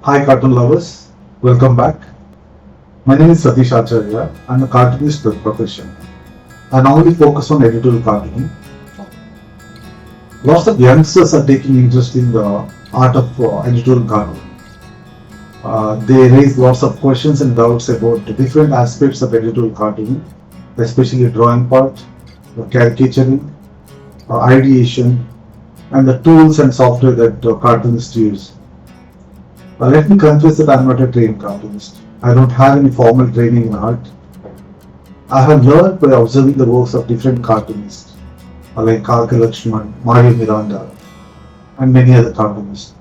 Hi cartoon lovers, welcome back. My name is Satish Acharya. I'm a cartoonist by profession. I normally focus on editorial cartooning. Lots of youngsters are taking interest in the art of editorial cartooning. They raise lots of questions and doubts about the different aspects of editorial cartooning, especially the drawing part, the caricaturing, ideation, and the tools and software that cartoonists use. Let me confess that I'm not a trained cartoonist. I don't have any formal training in art. I have learned by observing the works of different cartoonists, like Caricaturing, Mario Miranda, and many other cartoonists.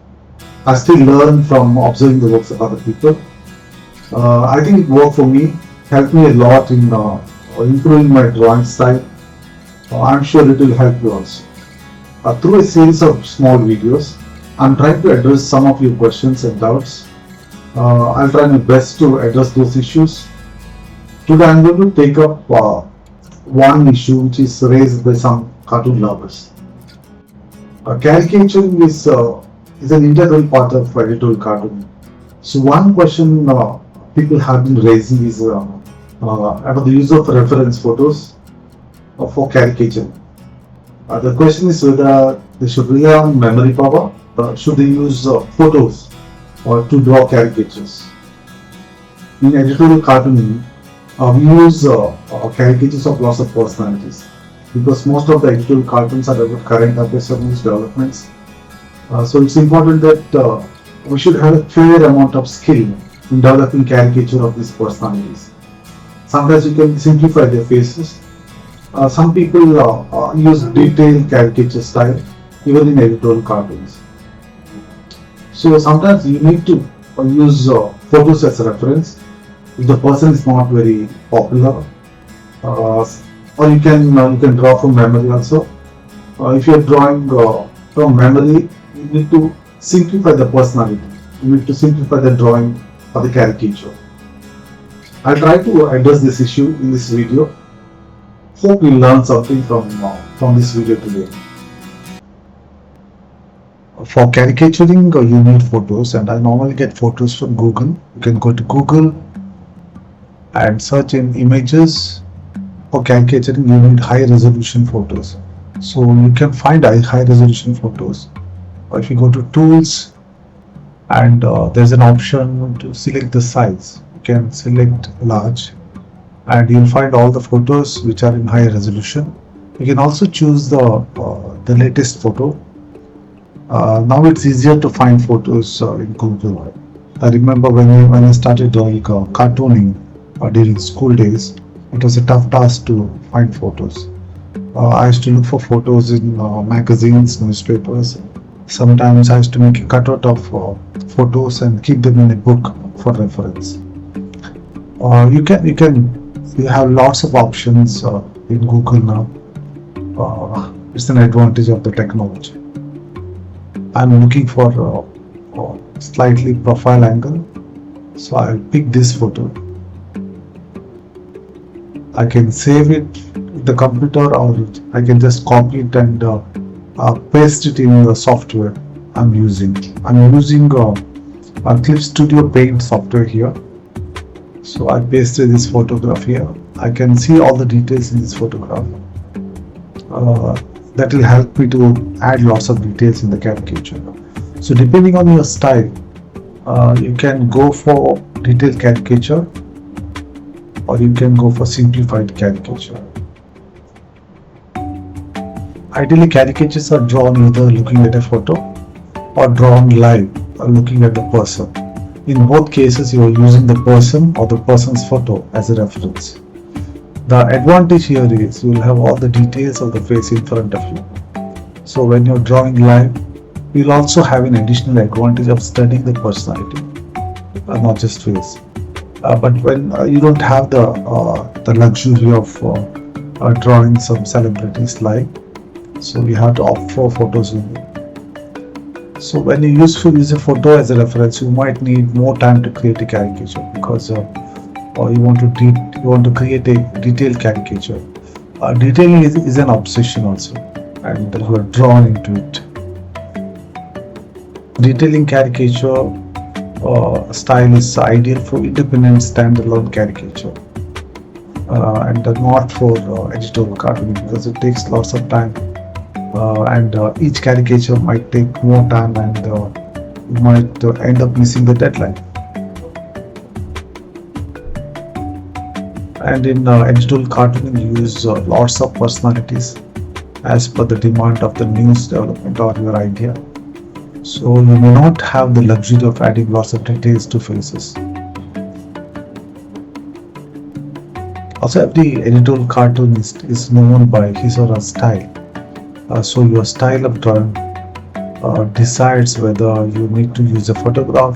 I still learn from observing the works of other people. I think it worked for me, helped me a lot in improving my drawing style. I'm sure it will help you also. Through a series of small videos, I'm trying to address some of your questions and doubts. I'll try my best to address those issues. Today I'm going to take up one issue which is raised by some cartoon lovers. Caricaturing is an integral part of editorial cartooning. So one question people have been raising is about the use of reference photos for caricaturing. The question is whether they should rely on memory power. Should they use photos to draw caricatures? In editorial cartooning, we use caricatures of lots of personalities because most of the editorial cartoons are about current affairs or news developments. So it's important that we should have a fair amount of skill in developing caricature of these personalities. Sometimes we can simplify their faces. Some people use detailed caricature style even in editorial cartoons. So sometimes you need to use photos as a reference if the person is not very popular, or you can draw from memory also. If you are drawing from memory, you need to simplify the personality. You need to simplify the drawing or the caricature. I'll try to address this issue in this video. Hope you learn something from this video today. For caricaturing, you need photos, and I normally get photos from Google. You can go to Google and search in images. For caricaturing, you need high resolution photos. So you can find high resolution photos. Or if you go to tools, and there's an option to select the size. You can select large, and you'll find all the photos which are in high resolution. You can also choose the latest photo. Now it's easier to find photos in Google. I remember when I started doing cartooning during school days, it was a tough task to find photos. I used to look for photos in magazines, newspapers. Sometimes I used to make a cutout of photos and keep them in a book for reference. You have lots of options in Google now. It's an advantage of the technology. I'm looking for a slightly profile angle, so I'll pick this photo. I can save it in the computer, or I can just copy it and paste it in the software I'm using. I'm using a Clip Studio Paint software here. So I pasted this photograph here. I can see all the details in this photograph. That will help me to add lots of details in the caricature. So depending on your style, you can go for detailed caricature, or you can go for simplified caricature. Ideally, caricatures are drawn either looking at a photo or drawn live or looking at the person. In both cases, you are using the person or the person's photo as a reference. The advantage here is you will have all the details of the face in front of you. So when you're drawing live, you'll also have an additional advantage of studying the personality, not just face. But when you don't have the luxury of drawing some celebrities live, so you have to opt for photos only. So when you use a photo as a reference, you might need more time to create a caricature because you want to create a detailed caricature. Detailing is an obsession also, and you are drawn into it. Detailing caricature style is ideal for independent standalone caricature, and not for editorial cartooning, because it takes lots of time, and each caricature might take more time, and you might end up missing the deadline. And in editorial cartooning, you use lots of personalities as per the demand of the news development or your idea. So you may not have the luxury of adding lots of details to faces. Also, every editorial cartoonist is known by his or her style. So your style of drawing decides whether you need to use a photograph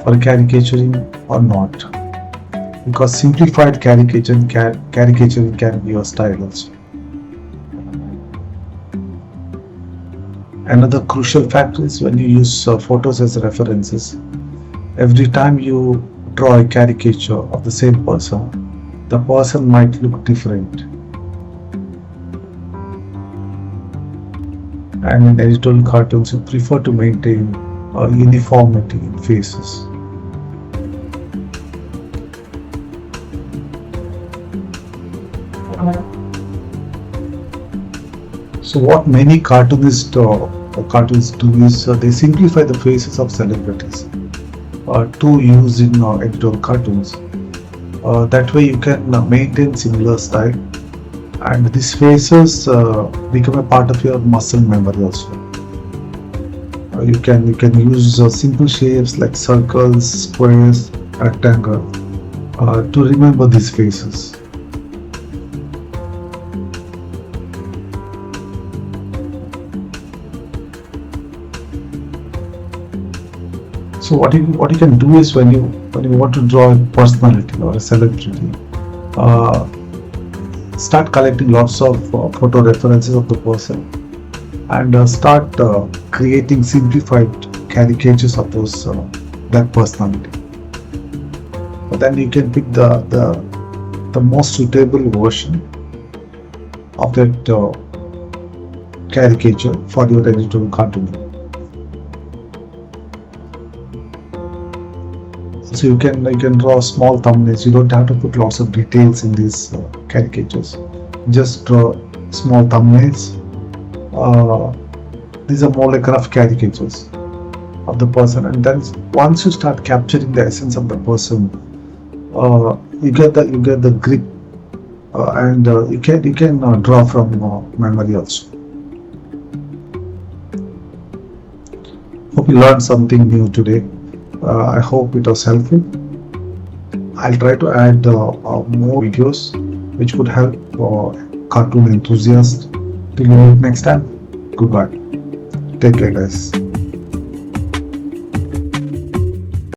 for caricaturing or not. Because simplified caricaturing can be your style also. Another crucial factor is when you use photos as references. Every time you draw a caricature of the same person, the person might look different. And in editorial cartoons, you prefer to maintain uniformity in faces. So what many cartoonists do is they simplify the faces of celebrities to use in editorial cartoons. That way you can maintain similar style, and these faces become a part of your muscle memory also. You can use simple shapes like circles, squares, rectangle to remember these faces. So what you can do is, when you want to draw a personality or a celebrity, start collecting lots of photo references of the person, and start creating simplified caricatures of that personality. But then you can pick the most suitable version of that caricature for your editorial cartoon. So you can draw small thumbnails. You don't have to put lots of details in these caricatures. Just draw small thumbnails. These are more like rough caricatures of the person, and then once you start capturing the essence of the person, you get the grip, and you can draw from memory also. Hope you learned something new today. I hope it was helpful. I'll try to add more videos which could help cartoon enthusiasts. Till you meet next time, goodbye. Take care, guys.